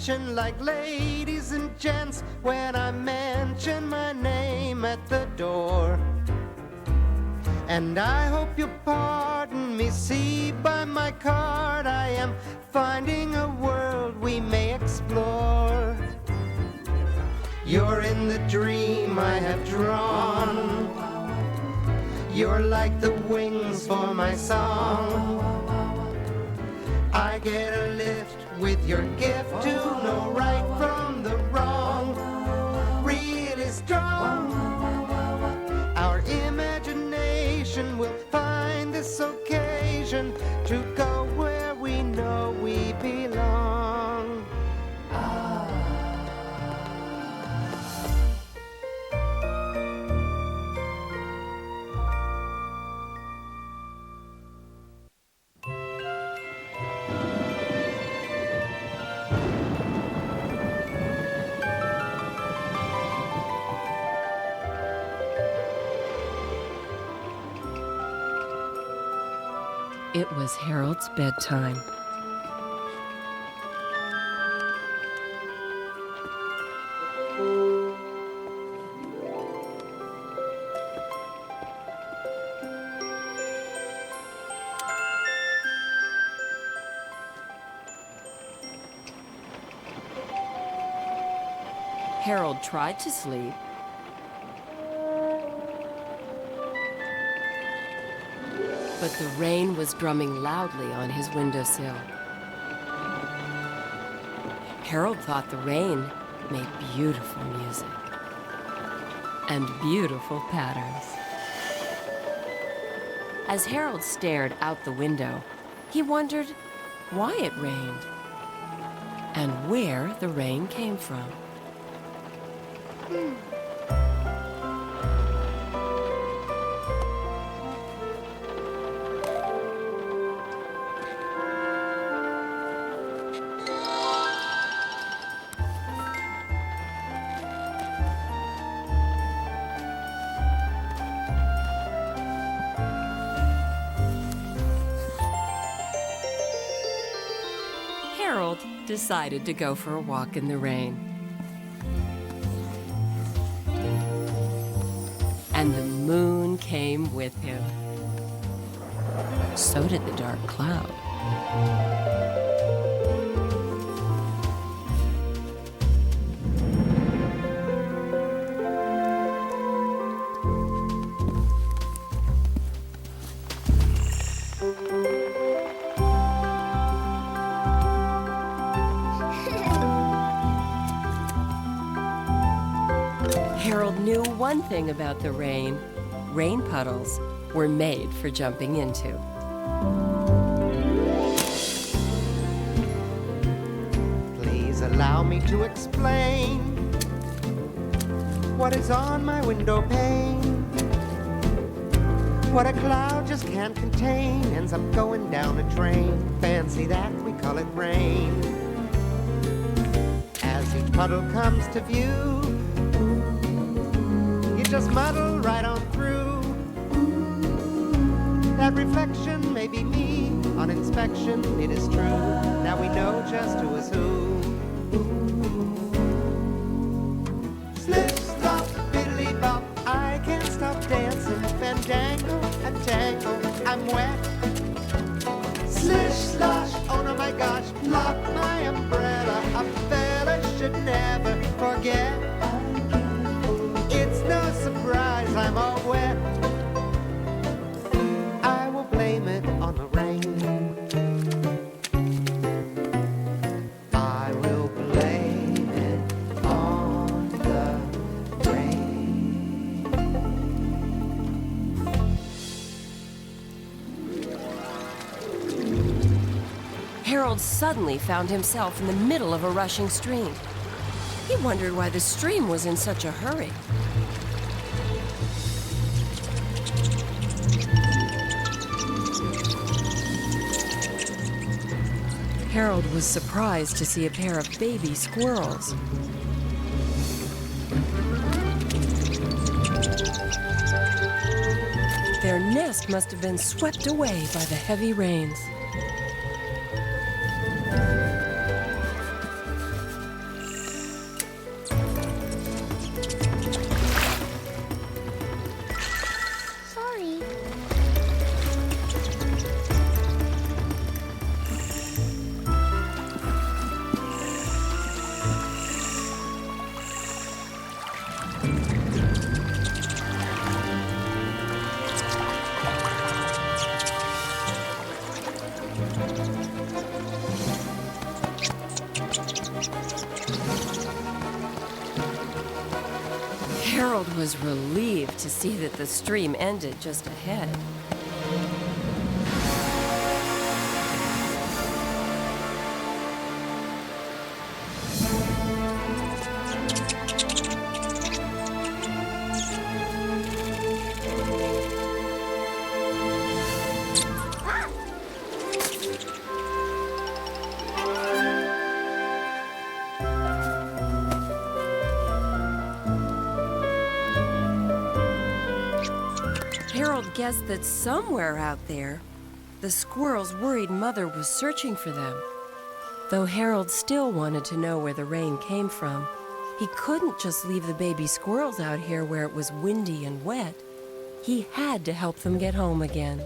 attention like ladies and gents when I mention my name at the door. And I hope you'll pardon me, see by my card I am finding a world we may explore. You're in the dream I have drawn. You're like the wings for my song. I get a lift with your gift to know right from the wrong. Really strong. Our imagination will find this occasion to go where we know we belong. It was Harold's bedtime. Harold tried to sleep, but the rain was drumming loudly on his windowsill. Harold thought the rain made beautiful music and beautiful patterns. As Harold stared out the window, he wondered why it rained and where the rain came from. Harold decided to go for a walk in the rain. And the moon came with him. So did the dark cloud. Harold knew one thing about the rain. Rain puddles were made for jumping into. Please allow me to explain what is on my window pane. What a cloud just can't contain ends up going down a drain. Fancy that, we call it rain. As each puddle comes to view, just muddle right on through. That reflection may be me, on inspection it is true. Now we know just who is who. Slip, slop, biddly bop, I can't stop dancing. Fandangle, a tangle, I'm wet. Slish, slosh, oh no my gosh, lock my umbrella. A fella should never forget. No surprise, I'm all wet. I will blame it on the rain. I will blame it on the rain. Harold suddenly found himself in the middle of a rushing stream. He wondered why the stream was in such a hurry. Harold was surprised to see a pair of baby squirrels. Their nest must have been swept away by the heavy rains. Harold was relieved to see that the stream ended just ahead. Harold guessed that somewhere out there, the squirrel's worried mother was searching for them. Though Harold still wanted to know where the rain came from, he couldn't just leave the baby squirrels out here where it was windy and wet. He had to help them get home again.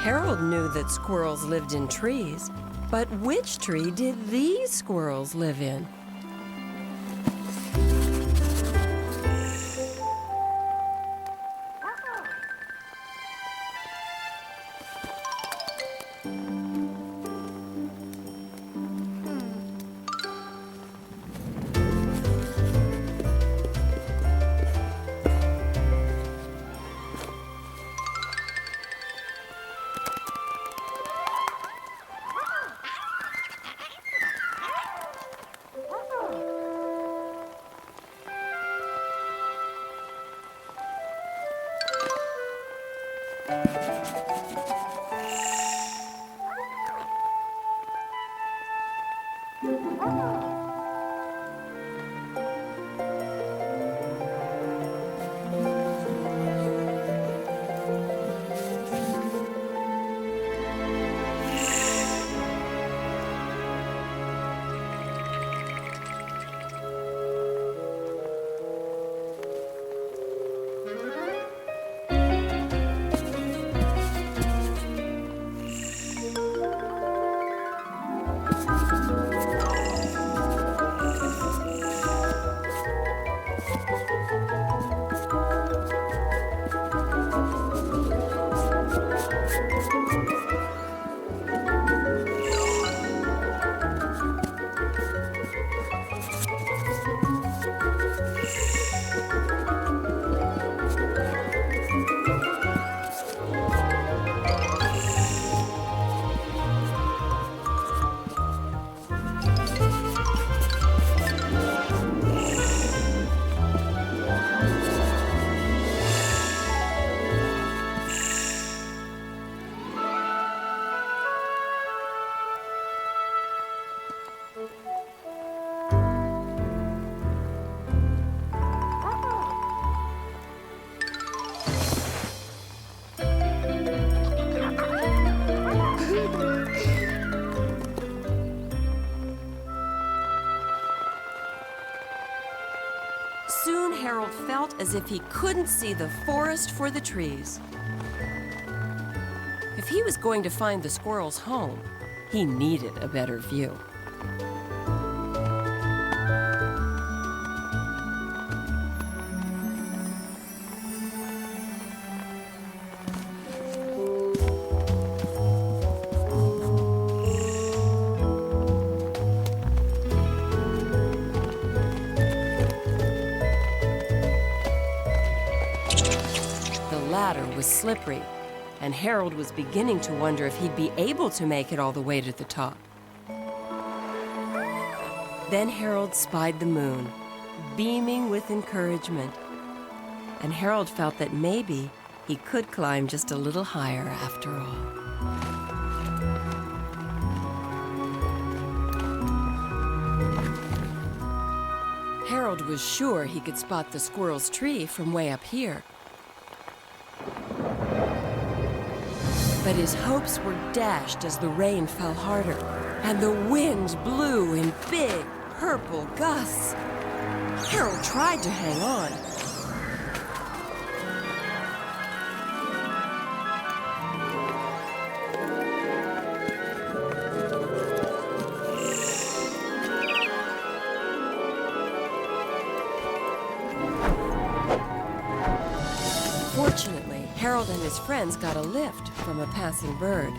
Harold knew that squirrels lived in trees, but which tree did these squirrels live in? Soon Harold felt as if he couldn't see the forest for the trees. If he was going to find the squirrel's home, he needed a better view. The ladder was slippery, and Harold was beginning to wonder if he'd be able to make it all the way to the top. Then Harold spied the moon, beaming with encouragement, and Harold felt that maybe he could climb just a little higher after all. Harold was sure he could spot the squirrel's tree from way up here. But his hopes were dashed as the rain fell harder, and the wind blew in big, purple gusts. Harold tried to hang on. Harold and his friends got a lift from a passing bird.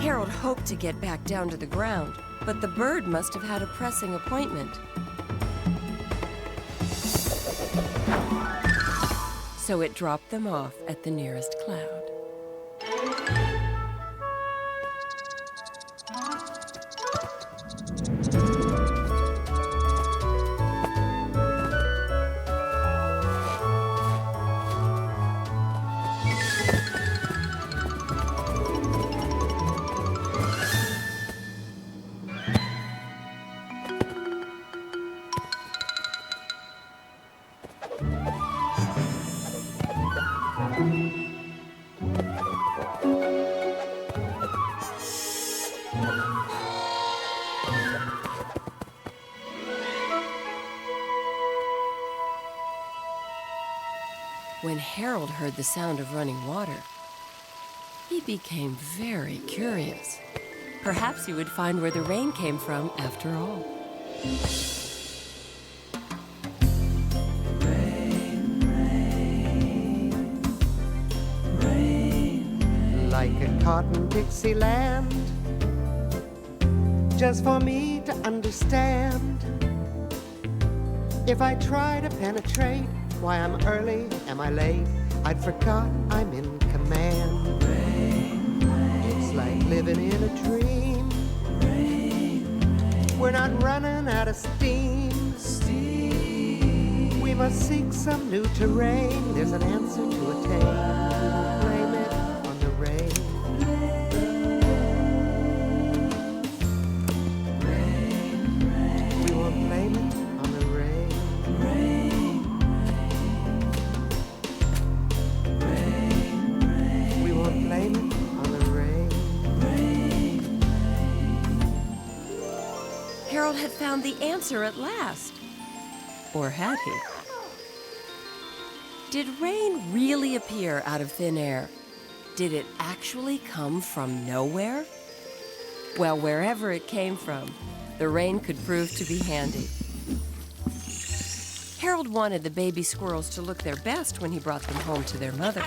Harold hoped to get back down to the ground, but the bird must have had a pressing appointment. So it dropped them off at the nearest cloud. When Harold heard the sound of running water, he became very curious. Perhaps he would find where the rain came from after all. Like a cotton Dixie land, just for me to understand. If I try to penetrate, why I'm early, am I late? I'd forgot I'm in command. It's like living in a dream. We're not running out of steam. We must seek some new terrain. There's an answer to attain. Blame it on the rain. We won't blame it on the rain. We won't blame it on the rain. Harold had found the answer at last. Or had he? Did rain really appear out of thin air? Did it actually come from nowhere? Well, wherever it came from, the rain could prove to be handy. Harold wanted the baby squirrels to look their best when he brought them home to their mother.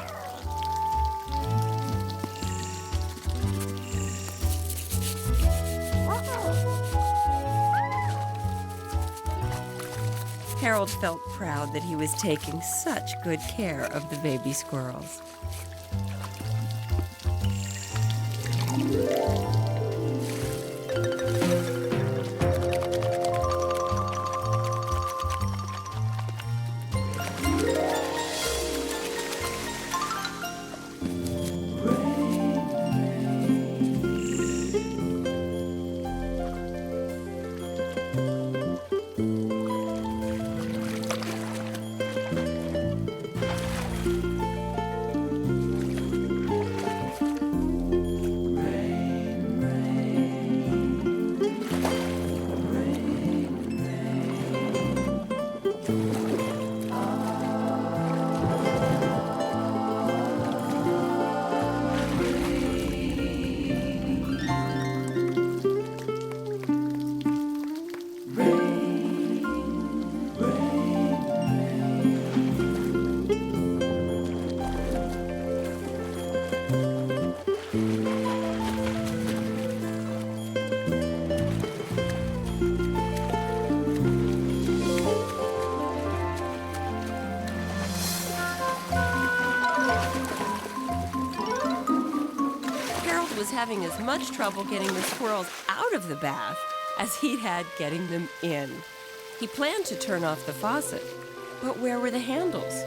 Harold felt proud that he was taking such good care of the baby squirrels. having as much trouble getting the squirrels out of the bath as he'd had getting them in. He planned to turn off the faucet, but where were the handles?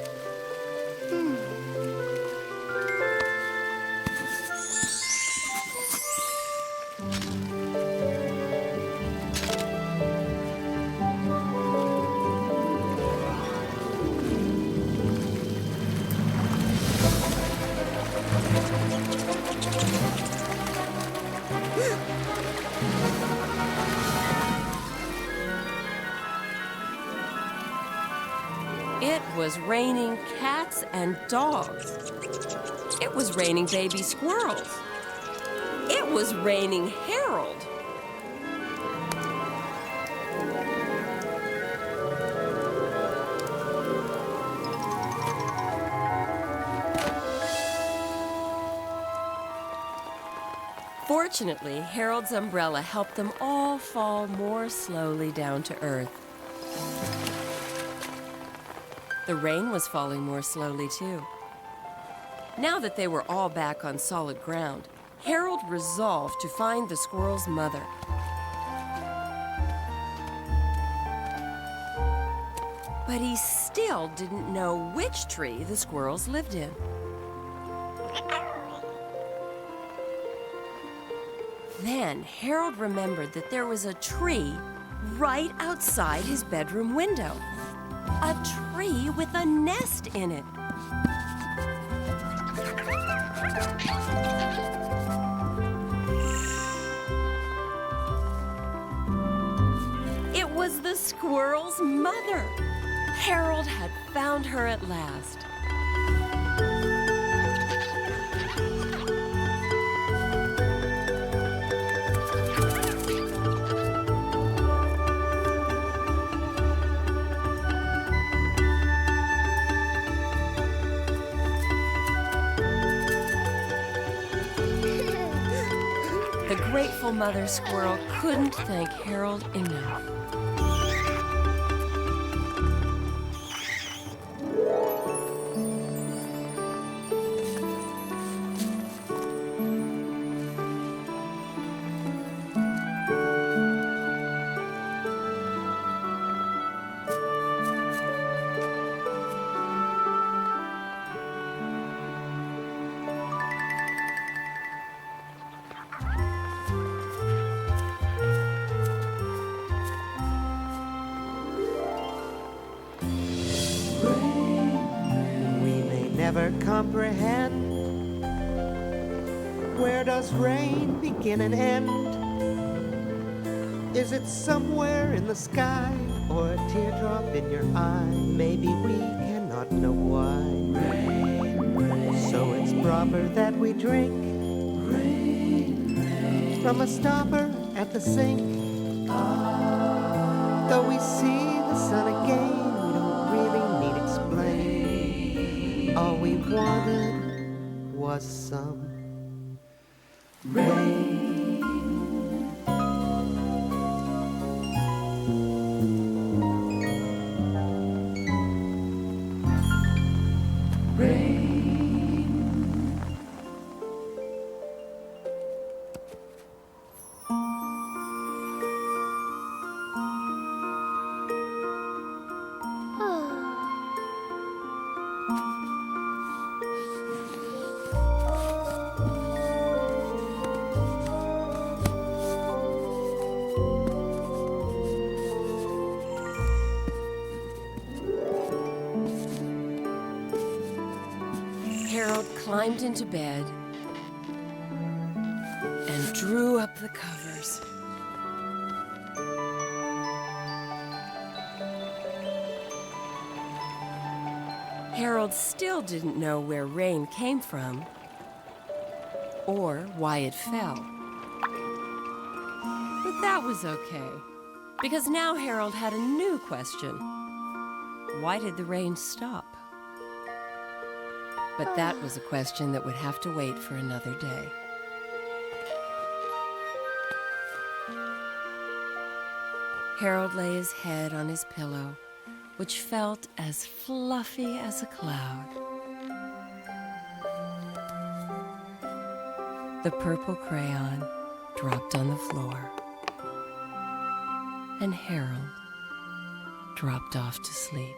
It was raining cats and dogs. It was raining baby squirrels. It was raining Harold. Fortunately, Harold's umbrella helped them all fall more slowly down to earth. The rain was falling more slowly, too. Now that they were all back on solid ground, Harold resolved to find the squirrel's mother. But he still didn't know which tree the squirrels lived in. Then Harold remembered that there was a tree right outside his bedroom window. A tree with a nest in it. It was the squirrel's mother. Harold had found her at last. The grateful mother squirrel couldn't thank Harold enough. Never comprehend, where does rain begin and end? Is it somewhere in the sky, or a teardrop in your eye? Maybe we cannot know why. So it's proper that we drink from a stopper at the sink. Though we see the sun again, we don't really need explain. All we wanted was some rain. Harold climbed into bed and drew up the covers. Harold still didn't know where rain came from or why it fell. But that was okay, because now Harold had a new question. Why did the rain stop? But that was a question that would have to wait for another day. Harold lay his head on his pillow, which felt as fluffy as a cloud. The purple crayon dropped on the floor, and Harold dropped off to sleep.